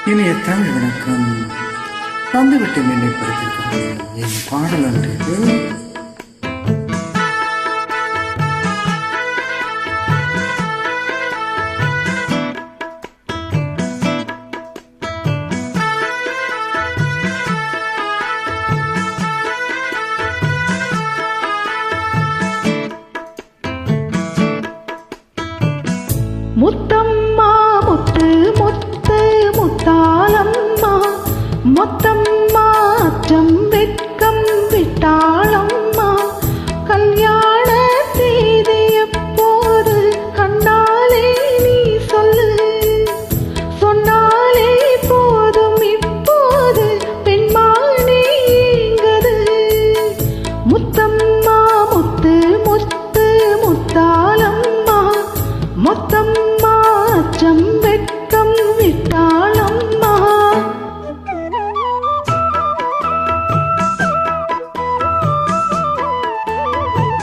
இனிய தமிழ் வணக்கம். தந்துவிட்டு நினைப்படுத்திருக்கிறேன் என் பாடல் ஒன்றிற்கு முத்தம்மா முத்து முத்து முத்தாலம்மா மொத்தம்மா அச்சம் வெட்கம் விட்டாளம்மா கல்யாண தேதி எப்போது கண்டாலே நீ சொல்லு சொன்னாலே போதும் இப்போது பெண்மானே எங்கது முத்தம்மா முத்து முத்து முத்தாலம்மா மொத்தம்மா அச்சம் வெட்கம் விட்டாளம்மா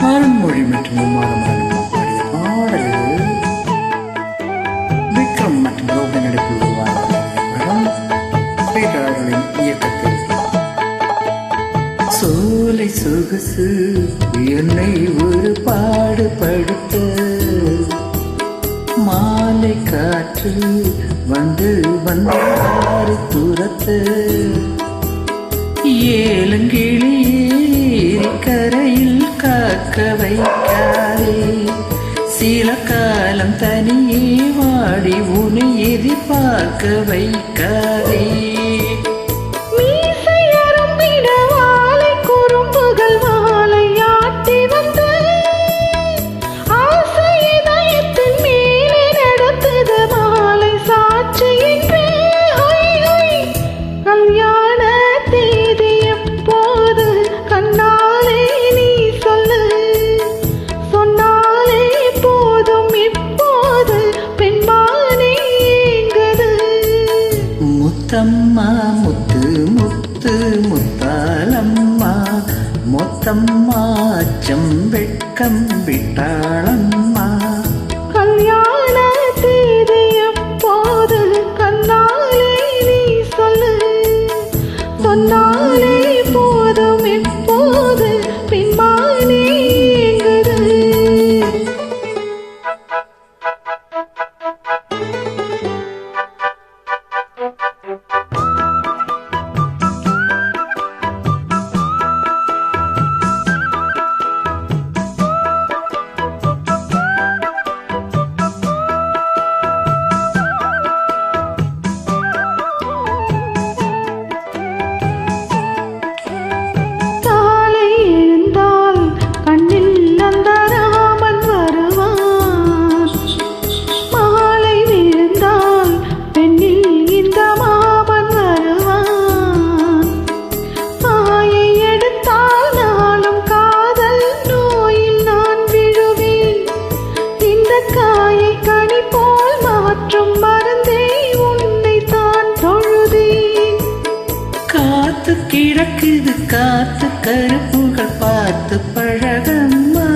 அருண்மொழி மற்றும் பாடிய பாடல்கள் விக்ரம் மற்றும் ரோகன் நடிப்பில் உருவான படம் பேரர்களின் இயக்கத்தில் சோலை சொகுசு என்னை ஒரு பாடுபடுத்த மாலை காற்று வந்து வந்தாறு துரத்து ஏலங்கிளியே கரையில் காக்க வைக்காதே சில காலம் தனியே வாடி உன்னை எதிர்பார்க்க வைக்காதே முத்தம்மா முத்து முத்து முத்தாலம்மா மொத்தம்மா அச்சம் வெட்கம் விட்டாளம்மா கல்யாண தேதி எப்போது கண்ணாலே நீ சொல்லு சொன்னாலே போதும் இப்போது பின்மானே எங்குது கிழக்குது காத்து கருப்புகள் பார்த்து பழகம்மா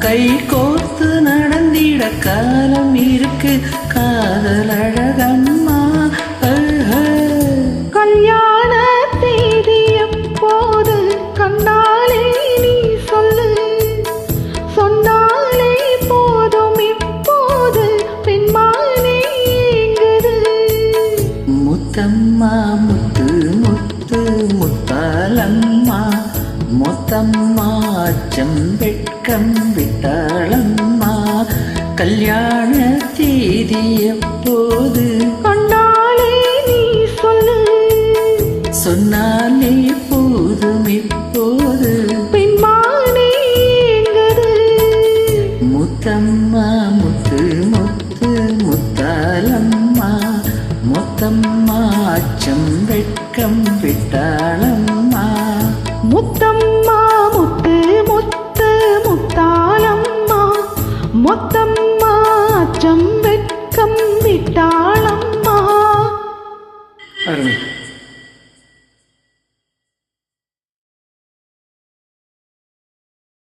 கை கோர்த்து நடந்திட காலம் இருக்கு காதல் அழகம்மா கல்யாண தேதி எப்போது கண்ணாலே நீ சொல்லு சொன்னாலே போதும் இப்போது பெண்மானே எங்குது முத்தம்மா முத்து முத்து முத்தாலம்மா மொத்தம்மா அச்சம் வெட்கம் விட்டாளம்மா கல்யாண தேதி எப்போது கண்டாலே நீ சொல்லு சொன்னாலே போதும் இப்போது பெண்மானே எங்கது முத்தம்மா முத்து முத்து முத்தாலம்மா மொத்தம்மா அச்சம் வெட்கம் விட்டாள